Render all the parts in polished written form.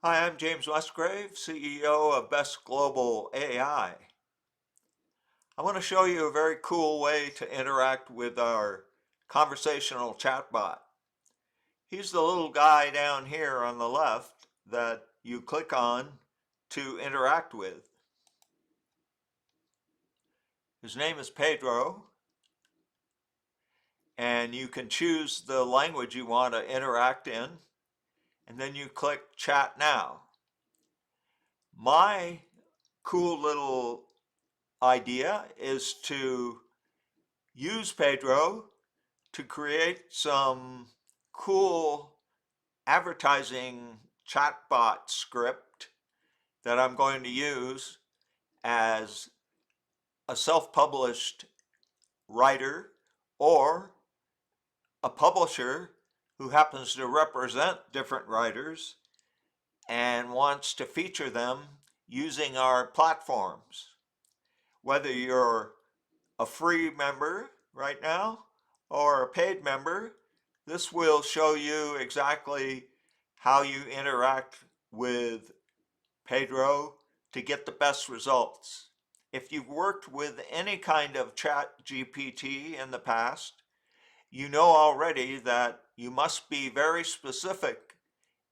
Hi, I'm James Musgrave, CEO of Best Global AI. I want to show you a very cool way to interact with our conversational chatbot. He's the little guy down here on the left that you click on to interact with. His name is Pedro, and you can choose the language you want to interact in, and then you click Chat Now. My cool little idea is to use Pedro to create some cool advertising chatbot script that I'm going to use as a self-published writer or a publisher who happens to represent different writers and wants to feature them using our platforms. Whether you're a free member right now or a paid member, this will show you exactly how you interact with Pedro to get the best results. If you've worked with any kind of chat GPT in the past, you know already that you must be very specific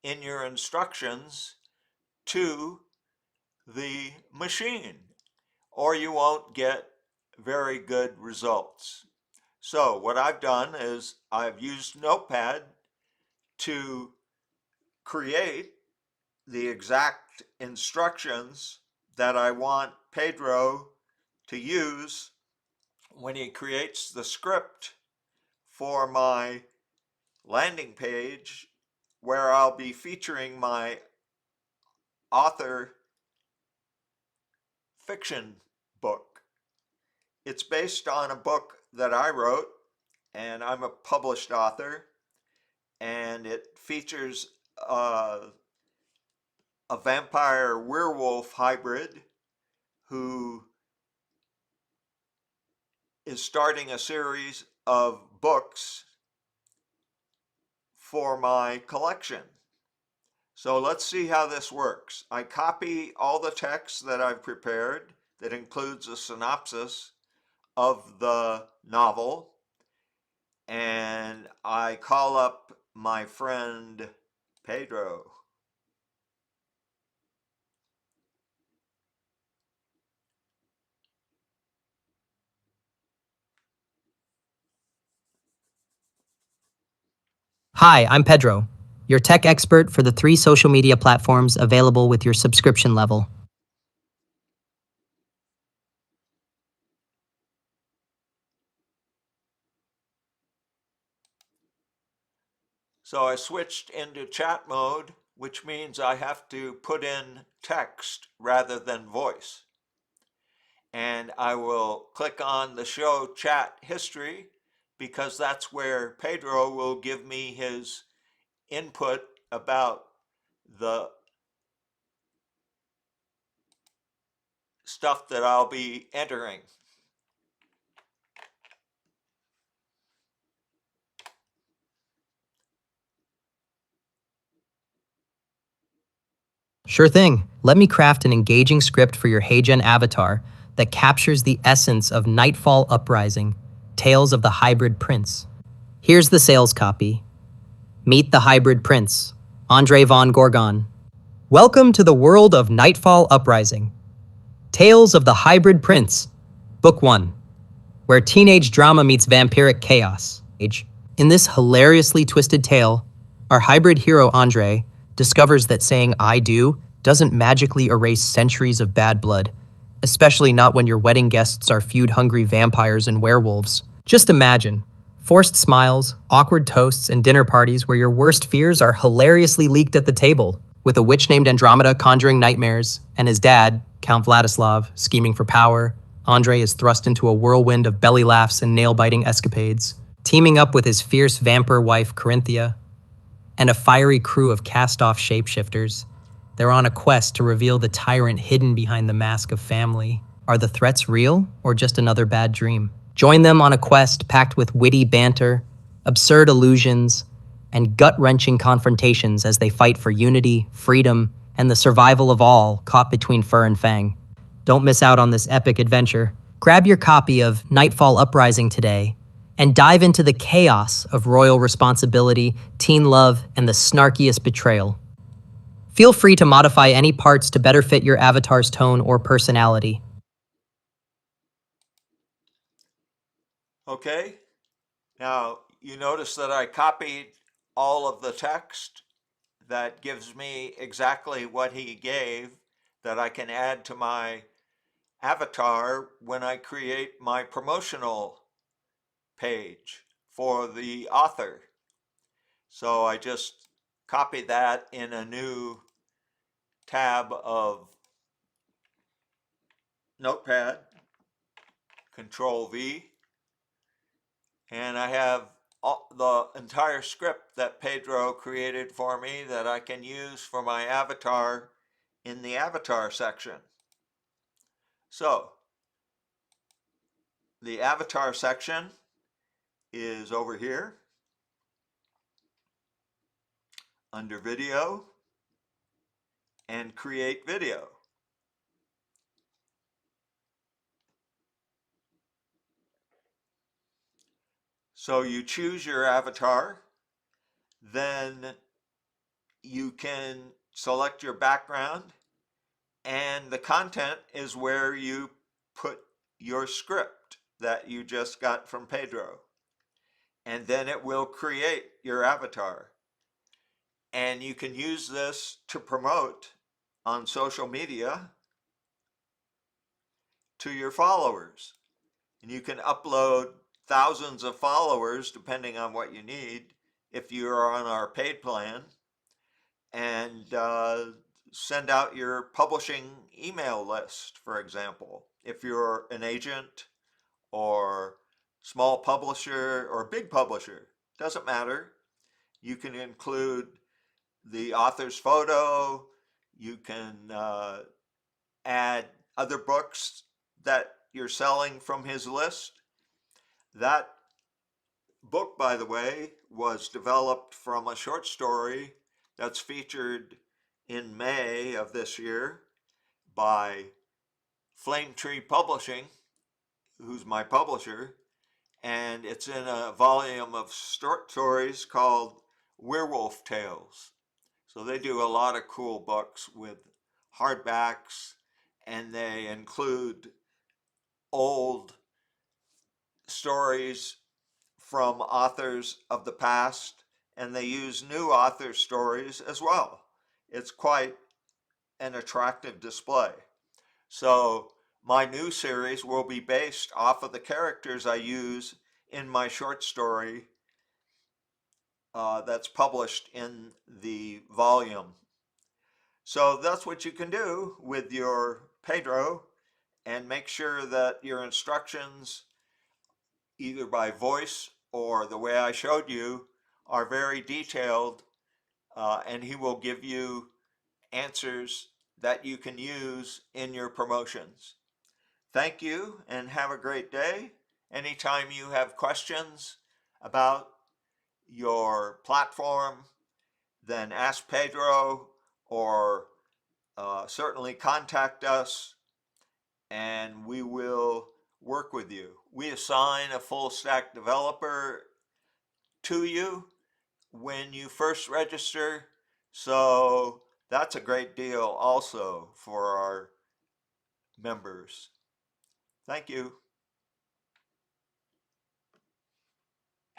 in your instructions to the machine, or you won't get very good results. So what I've done is I've used Notepad to create the exact instructions that I want Pedro to use when he creates the script for my landing page where I'll be featuring my author fiction book. It's based on a book that I wrote, and I'm a published author, and it features a vampire werewolf hybrid who is starting a series of books for my collection. So let's see how this works. I copy all the text that I've prepared that includes a synopsis of the novel, and I call up my friend Pedro. Hi, I'm Pedro, your tech expert for the 3 social media platforms available with your subscription level. So I switched into chat mode, which means I have to put in text rather than voice. And I will click on the show chat history because that's where Pedro will give me his input about the stuff that I'll be entering. Sure thing. Let me craft an engaging script for your HeyGen avatar that captures the essence of Nightfall Uprising, Tales of the Hybrid Prince. Here's the sales copy. Meet the Hybrid Prince, Andre von Gorgon. Welcome to the world of Nightfall Uprising, Tales of the Hybrid Prince, Book 1, where teenage drama meets vampiric chaos. In this hilariously twisted tale, our hybrid hero Andre discovers that saying "I do" doesn't magically erase centuries of bad blood, especially not when your wedding guests are feud-hungry vampires and werewolves. Just imagine forced smiles, awkward toasts, and dinner parties where your worst fears are hilariously leaked at the table, with a witch named Andromeda conjuring nightmares, and his dad, Count Vladislav, scheming for power. Andre is thrust into a whirlwind of belly laughs and nail-biting escapades, teaming up with his fierce vampire wife, Corinthia, and a fiery crew of cast-off shapeshifters. They're on a quest to reveal the tyrant hidden behind the mask of family. Are the threats real, or just another bad dream? Join them on a quest packed with witty banter, absurd illusions, and gut-wrenching confrontations as they fight for unity, freedom, and the survival of all caught between fur and fang. Don't miss out on this epic adventure. Grab your copy of Nightfall Uprising today and dive into the chaos of royal responsibility, teen love, and the snarkiest betrayal. Feel free to modify any parts to better fit your avatar's tone or personality. Okay, now you notice that I copied all of the text that gives me exactly what he gave that I can add to my avatar when I create my promotional page for the author. So I just copy that in a new tab of Notepad, Control V, and I have the entire script that Pedro created for me that I can use for my avatar in the avatar section. So the avatar section is over here under video and create video. So you choose your avatar, then you can select your background, and the content is where you put your script that you just got from Pedro. And then it will create your avatar. And you can use this to promote on social media to your followers. And you can upload thousands of followers depending on what you need if you are on our paid plan, and send out your publishing email list, for example. If you're an agent or small publisher or big publisher, doesn't matter. You can include the author's photo. You can add other books that you're selling from his list. That book, by the way, was developed from a short story that's featured in May of this year by Flame Tree Publishing, who's my publisher, and it's in a volume of short stories called Werewolf Tales. So they do a lot of cool books with hardbacks, and they include old stories from authors of the past, and they use new author stories as well. It's quite an attractive display. So my new series will be based off of the characters I use in my short story that's published in the volume. So that's what you can do with your Pedro, and make sure that your instructions, either by voice or the way I showed you, are very detailed, and he will give you answers that you can use in your promotions. Thank you and have a great day. Anytime you have questions about your platform, then ask Pedro, or certainly contact us, and we will work with you. We assign a full stack developer to you when you first register, so that's a great deal also for our members. Thank you.